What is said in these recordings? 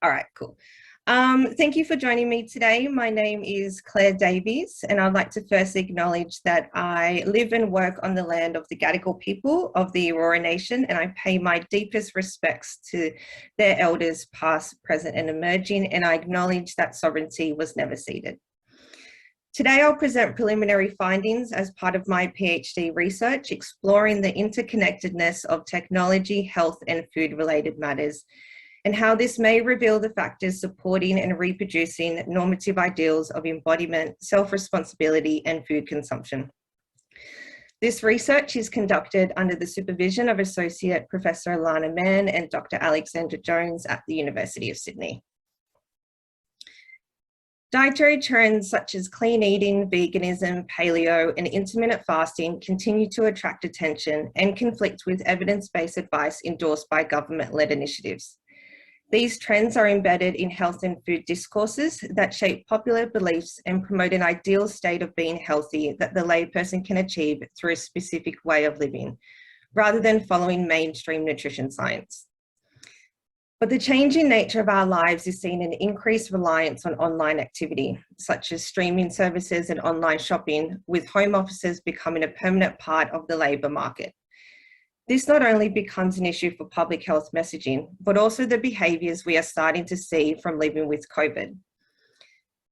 All right, cool. Thank you for joining me today. My name is Clare Davies, and I'd like to first acknowledge that I live and work on the land of the Gadigal people of the Eora Nation, and I pay my deepest respects to their elders, past, present, and emerging, and I acknowledge that sovereignty was never ceded. Today, I'll present preliminary findings as part of my PhD research, exploring the interconnectedness of technology, health, and food-related matters, and how this may reveal the factors supporting and reproducing normative ideals of embodiment, self-responsibility, and food consumption. This research is conducted under the supervision of Associate Professor Alana Mann and Dr. Alexandra Jones at the University of Sydney. Dietary trends such as clean eating, veganism, paleo, and intermittent fasting continue to attract attention and conflict with evidence-based advice endorsed by government-led initiatives. These trends are embedded in health and food discourses that shape popular beliefs and promote an ideal state of being healthy that the layperson can achieve through a specific way of living, rather than following mainstream nutrition science. But the changing nature of our lives is seeing an increased reliance on online activity, such as streaming services and online shopping, with home offices becoming a permanent part of the labour market. This not only becomes an issue for public health messaging, but also the behaviours we are starting to see from living with COVID.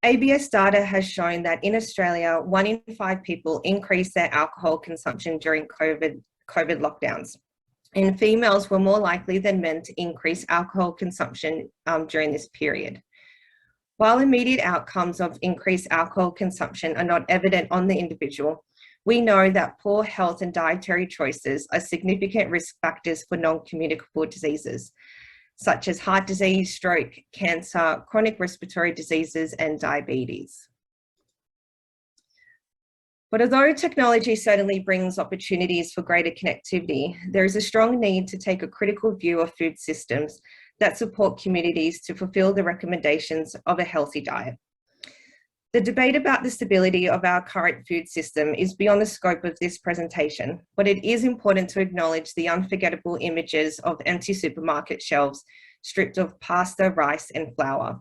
ABS data has shown that in Australia, 1 in 5 people increased their alcohol consumption during COVID lockdowns. And females were more likely than men to increase alcohol consumption during this period. While immediate outcomes of increased alcohol consumption are not evident on the individual, we know that poor health and dietary choices are significant risk factors for non-communicable diseases, such as heart disease, stroke, cancer, chronic respiratory diseases, and diabetes. But although technology certainly brings opportunities for greater connectivity, there is a strong need to take a critical view of food systems that support communities to fulfill the recommendations of a healthy diet. The debate about the stability of our current food system is beyond the scope of this presentation, but it is important to acknowledge the unforgettable images of empty supermarket shelves stripped of pasta, rice, and flour.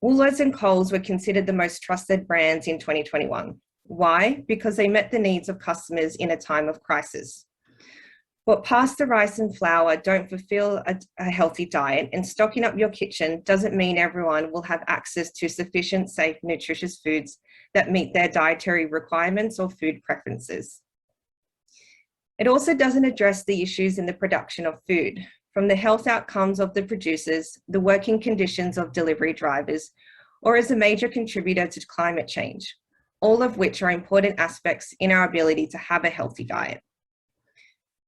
Woolworths and Coles were considered the most trusted brands in 2021. Why? Because they met the needs of customers in a time of crisis. But pasta, rice, and flour don't fulfill a healthy diet, and stocking up your kitchen doesn't mean everyone will have access to sufficient, safe, nutritious foods that meet their dietary requirements or food preferences. It also doesn't address the issues in the production of food, from the health outcomes of the producers, the working conditions of delivery drivers, or as a major contributor to climate change, all of which are important aspects in our ability to have a healthy diet.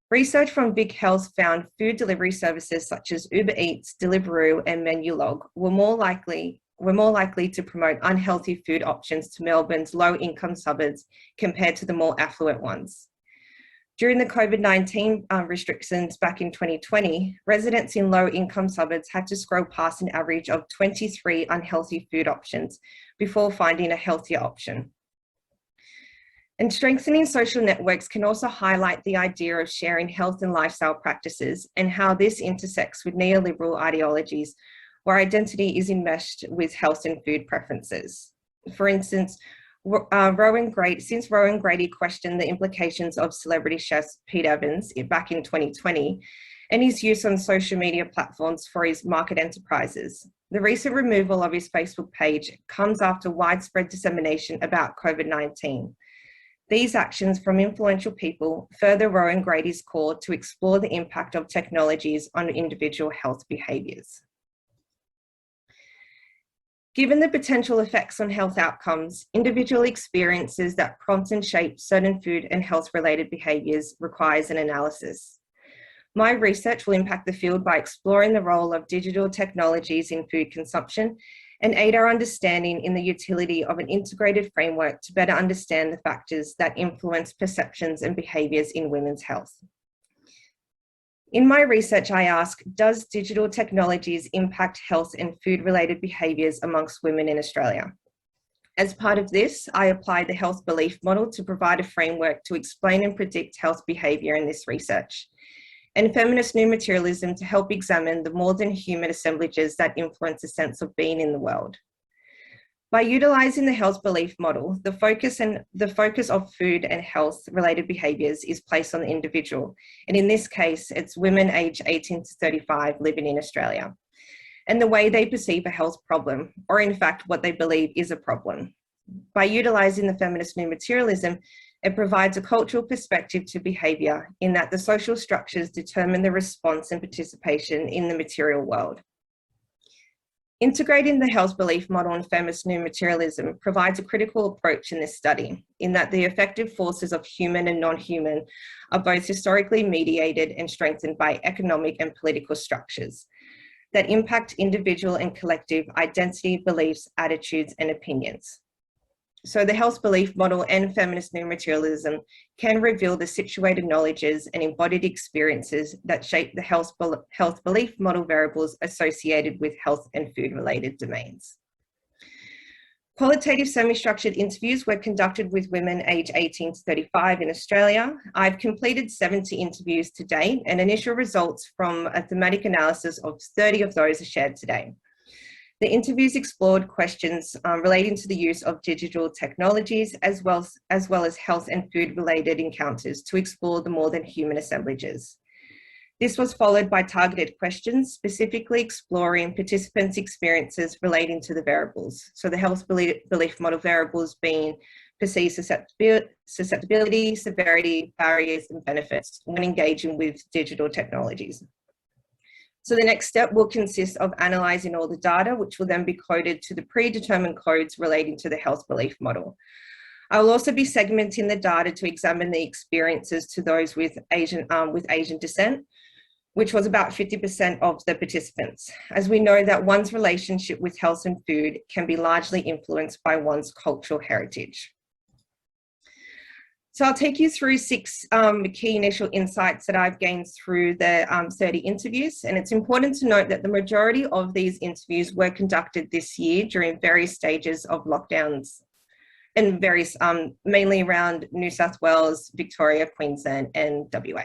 Research from Big Health found food delivery services such as Uber Eats, Deliveroo, and Menulog were more likely to promote unhealthy food options to Melbourne's low-income suburbs compared to the more affluent ones. During the COVID-19 restrictions back in 2020, residents in low-income suburbs had to scroll past an average of 23 unhealthy food options before finding a healthier option. And strengthening social networks can also highlight the idea of sharing health and lifestyle practices and how this intersects with neoliberal ideologies where identity is enmeshed with health and food preferences. For instance, Rowan Grady questioned the implications of celebrity chef Pete Evans back in 2020 and his use on social media platforms for his market enterprises. The recent removal of his Facebook page comes after widespread dissemination about COVID-19. These actions from influential people further Rowan Grady's call to explore the impact of technologies on individual health behaviours. Given the potential effects on health outcomes, individual experiences that prompt and shape certain food and health-related behaviours requires an analysis. My research will impact the field by exploring the role of digital technologies in food consumption and aid our understanding in the utility of an integrated framework to better understand the factors that influence perceptions and behaviours in women's health. In my research, I ask, does digital technologies impact health and food-related behaviours amongst women in Australia? As part of this, I applied the health belief model to provide a framework to explain and predict health behaviour in this research. and feminist new materialism to help examine the more than human assemblages that influence a sense of being in the world. By utilising the health belief model, the focus of food and health-related behaviours is placed on the individual, and in this case, it's women aged 18 to 35 living in Australia, and the way they perceive a health problem, or in fact, what they believe is a problem. By utilising the feminist new materialism, it provides a cultural perspective to behaviour in that the social structures determine the response and participation in the material world. Integrating the health belief model and feminist new materialism provides a critical approach in this study, in that the effective forces of human and non-human are both historically mediated and strengthened by economic and political structures that impact individual and collective identity, beliefs, attitudes, and opinions. So the health belief model and feminist new materialism can reveal the situated knowledges and embodied experiences that shape the health belief model variables associated with health and food-related domains. Qualitative semi-structured interviews were conducted with women aged 18 to 35 in Australia. I've completed 70 interviews to date, and initial results from a thematic analysis of 30 of those are shared today. The interviews explored questions relating to the use of digital technologies as well as health and food-related encounters to explore the more than human assemblages. This was followed by targeted questions, specifically exploring participants' experiences relating to the variables. So the health belief model variables being perceived susceptibility, severity, barriers, and benefits when engaging with digital technologies. So the next step will consist of analysing all the data, which will then be coded to the predetermined codes relating to the health belief model. I will also be segmenting the data to examine the experiences to those with Asian descent, which was about 50% of the participants, as we know that one's relationship with health and food can be largely influenced by one's cultural heritage. So I'll take you through 6 key initial insights that I've gained through the 30 interviews. And it's important to note that the majority of these interviews were conducted this year during various stages of lockdowns and various, mainly around New South Wales, Victoria, Queensland, and WA.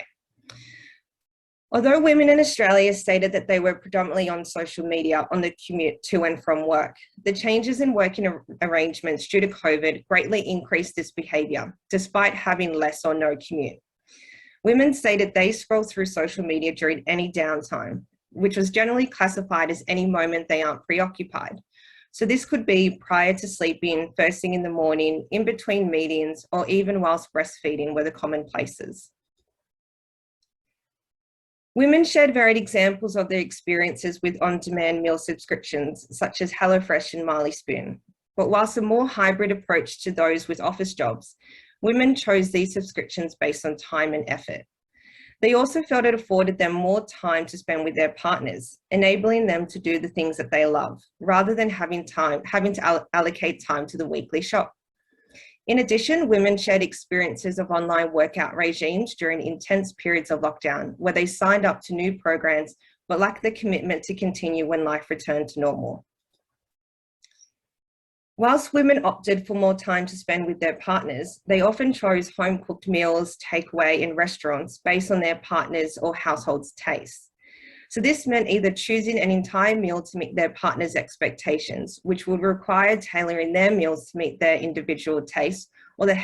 Although women in Australia stated that they were predominantly on social media on the commute to and from work, the changes in working arrangements due to COVID greatly increased this behaviour, despite having less or no commute. Women stated they scroll through social media during any downtime, which was generally classified as any moment they aren't preoccupied. So this could be prior to sleeping, first thing in the morning, in between meetings, or even whilst breastfeeding were the commonplaces. Women shared varied examples of their experiences with on-demand meal subscriptions, such as HelloFresh and Marley Spoon. But whilst a more hybrid approach to those with office jobs, women chose these subscriptions based on time and effort. They also felt it afforded them more time to spend with their partners, enabling them to do the things that they love, rather than having to allocate time to the weekly shop. In addition, women shared experiences of online workout regimes during intense periods of lockdown, where they signed up to new programs but lacked the commitment to continue when life returned to normal. Whilst women opted for more time to spend with their partners, they often chose home-cooked meals, takeaway, and restaurants based on their partner's or household's tastes. So this meant either choosing an entire meal to meet their partner's expectations, which would require tailoring their meals to meet their individual tastes, or the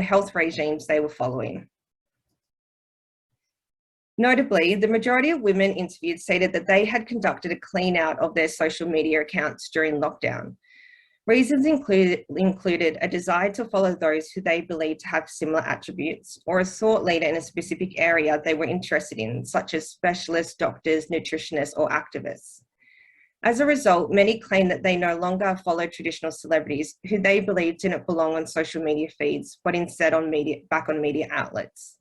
health regimes they were following. Notably, the majority of women interviewed stated that they had conducted a clean out of their social media accounts during lockdown. Reasons included a desire to follow those who they believed to have similar attributes, or a thought leader in a specific area they were interested in, such as specialists, doctors, nutritionists, or activists. As a result, many claim that they no longer follow traditional celebrities who they believed didn't belong on social media feeds, but instead back on media outlets.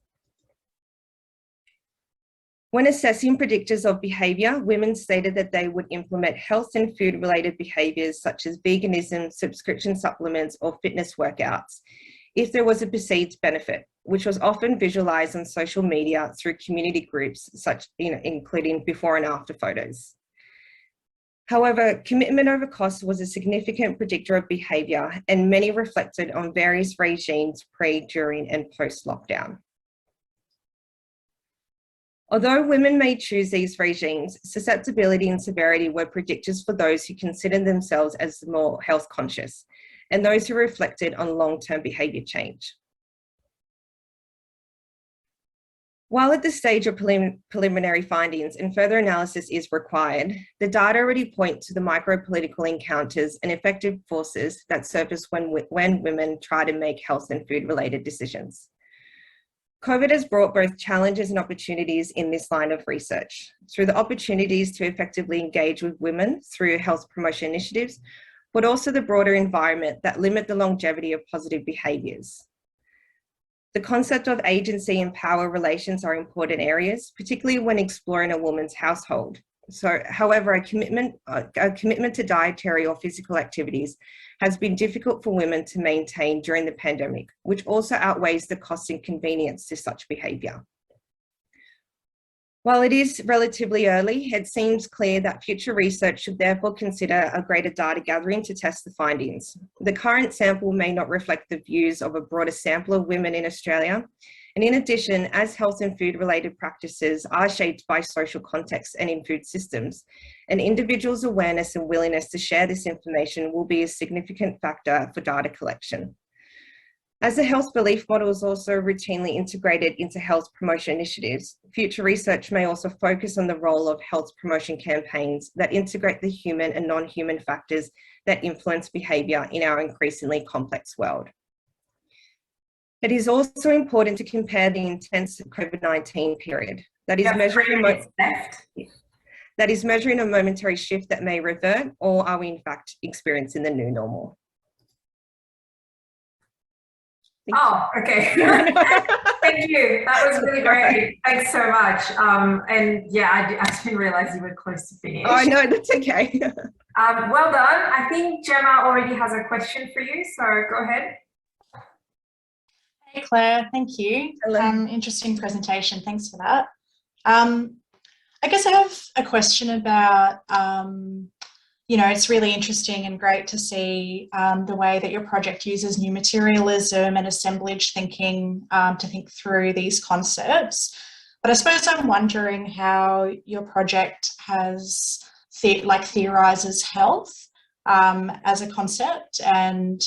When assessing predictors of behaviour, women stated that they would implement health and food-related behaviours such as veganism, subscription supplements, or fitness workouts if there was a perceived benefit, which was often visualised on social media through community groups, including before and after photos. However, commitment over cost was a significant predictor of behaviour, and many reflected on various regimes pre, during, and post-lockdown. Although women may choose these regimes, susceptibility and severity were predictors for those who considered themselves as more health conscious and those who reflected on long-term behaviour change. While at this stage of preliminary findings and further analysis is required, the data already point to the micro-political encounters and effective forces that surface when women try to make health and food-related decisions. COVID has brought both challenges and opportunities in this line of research, through the opportunities to effectively engage with women through health promotion initiatives, but also the broader environment that limit the longevity of positive behaviours. The concept of agency and power relations are important areas, particularly when exploring a woman's household. So, however, a commitment to dietary or physical activities has been difficult for women to maintain during the pandemic, which also outweighs the cost and convenience to such behaviour. While it is relatively early, it seems clear that future research should therefore consider a greater data gathering to test the findings. The current sample may not reflect the views of a broader sample of women in Australia. And in addition, as health and food related practices are shaped by social context and in food systems, an individual's awareness and willingness to share this information will be a significant factor for data collection. As the health belief model is also routinely integrated into health promotion initiatives, future research may also focus on the role of health promotion campaigns that integrate the human and non-human factors that influence behaviour in our increasingly complex world. It is also important to compare the intense COVID-19 period that is measuring a momentary shift that may revert, or are we in fact experiencing the new normal? Okay. Thank you. That was really great. Thanks so much. And yeah, I didn't realize you were close to finish. Oh, no, that's okay. Well done. I think Gemma already has a question for you, so go ahead. Hey, Claire, thank you. Hello. Interesting presentation. Thanks for that. I guess I have a question about, it's really interesting and great to see the way that your project uses new materialism and assemblage thinking to think through these concepts. But I suppose I'm wondering how your project has theorizes health as a concept, and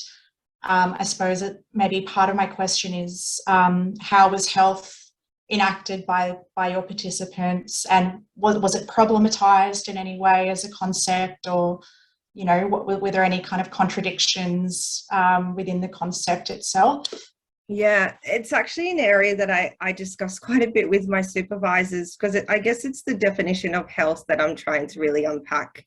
I suppose maybe part of my question is how was health enacted by your participants, and was it problematized in any way as a concept, or were there any kind of contradictions within the concept itself? Yeah, it's actually an area that I discuss quite a bit with my supervisors, because I guess it's the definition of health that I'm trying to really unpack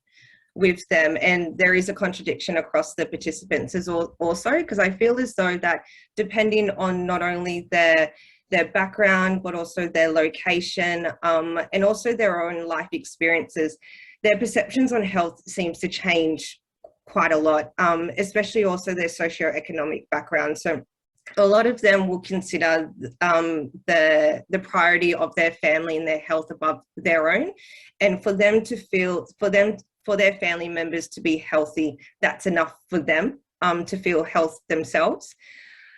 with them, and there is a contradiction across the participants as also, because I feel as though that depending on not only their background, but also their location, and also their own life experiences, their perceptions on health seems to change quite a lot, especially also their socioeconomic background. So a lot of them will consider the priority of their family and their health above their own, and for their family members to be healthy, that's enough for them to feel health themselves.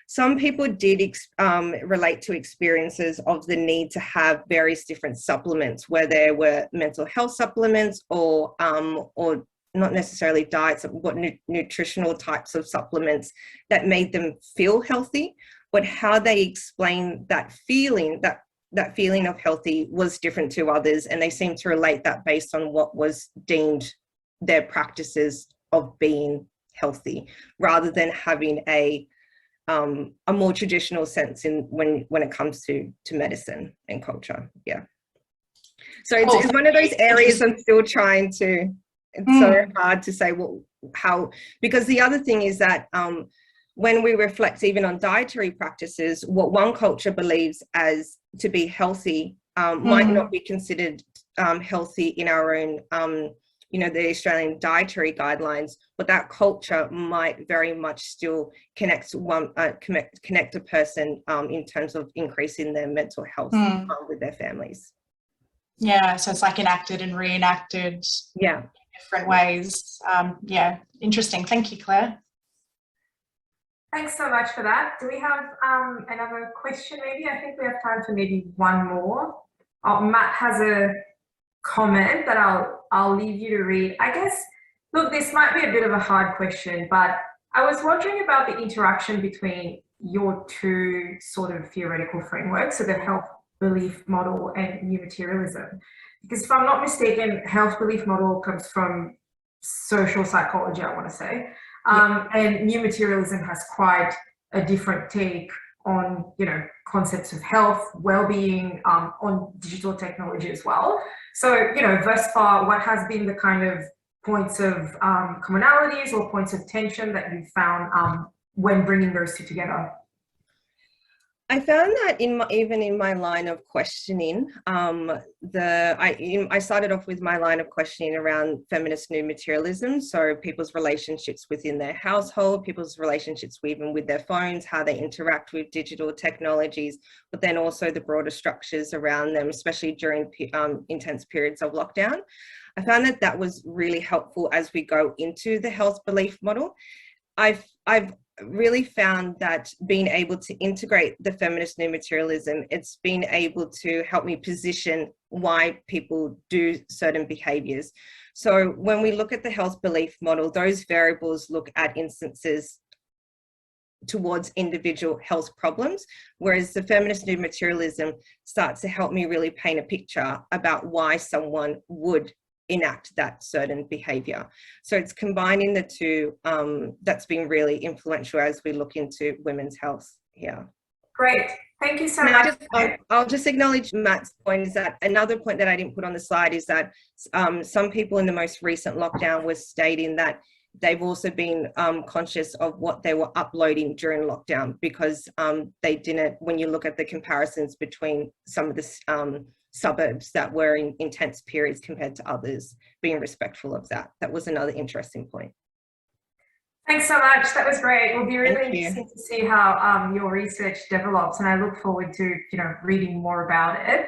Some people did relate to experiences of the need to have various different supplements, where there were mental health supplements or not necessarily diets, but nutritional types of supplements that made them feel healthy. But how they explain that feeling, that feeling of healthy, was different to others, and they seem to relate that based on what was deemed their practices of being healthy, rather than having a more traditional sense when it comes to medicine and culture. Yeah. So it's one of those areas I'm still trying to, it's so hard to say how, because the other thing is that when we reflect even on dietary practices, what one culture believes as to be healthy might not be considered healthy in our own the Australian dietary guidelines, but that culture might very much still connect a person in terms of increasing their mental health with their families. Yeah, so it's like enacted and reenacted in different ways. Yeah, interesting. Thank you, Claire. Thanks so much for that. Do we have another question maybe? I think we have time for maybe one more. Matt has a comment that I'll leave you to read. I guess, look, this might be a bit of a hard question, but I was wondering about the interaction between your two sort of theoretical frameworks, so the health belief model and new materialism. Because if I'm not mistaken, health belief model comes from social psychology, I want to say, and new materialism has quite a different take on, you know, concepts of health, well-being, on digital technology as well. So, you know, thus far, what has been the kind of points of commonalities or points of tension that you've found when bringing those two together? I found that even in my line of questioning, I started off with my line of questioning around feminist new materialism. So people's relationships within their household, people's relationships even with their phones, how they interact with digital technologies, but then also the broader structures around them, especially during intense periods of lockdown. I found that that was really helpful as we go into the health belief model. I've really found that being able to integrate the feminist new materialism, it's been able to help me position why people do certain behaviors. So when we look at the health belief model, those variables look at instances towards individual health problems, whereas the feminist new materialism starts to help me really paint a picture about why someone would enact that certain behavior. So it's combining the two that's been really influential as we look into women's health here. Great, thank you so much. I'll just acknowledge Matt's point, is that another point that I didn't put on the slide is that some people in the most recent lockdown were stating that they've also been conscious of what they were uploading during lockdown, because they didn't, when you look at the comparisons between some of the suburbs that were in intense periods compared to others, being respectful of that. That was another interesting point. Thanks so much. That was great. It will be really interesting to see how your research develops, and I look forward to, you know, reading more about it.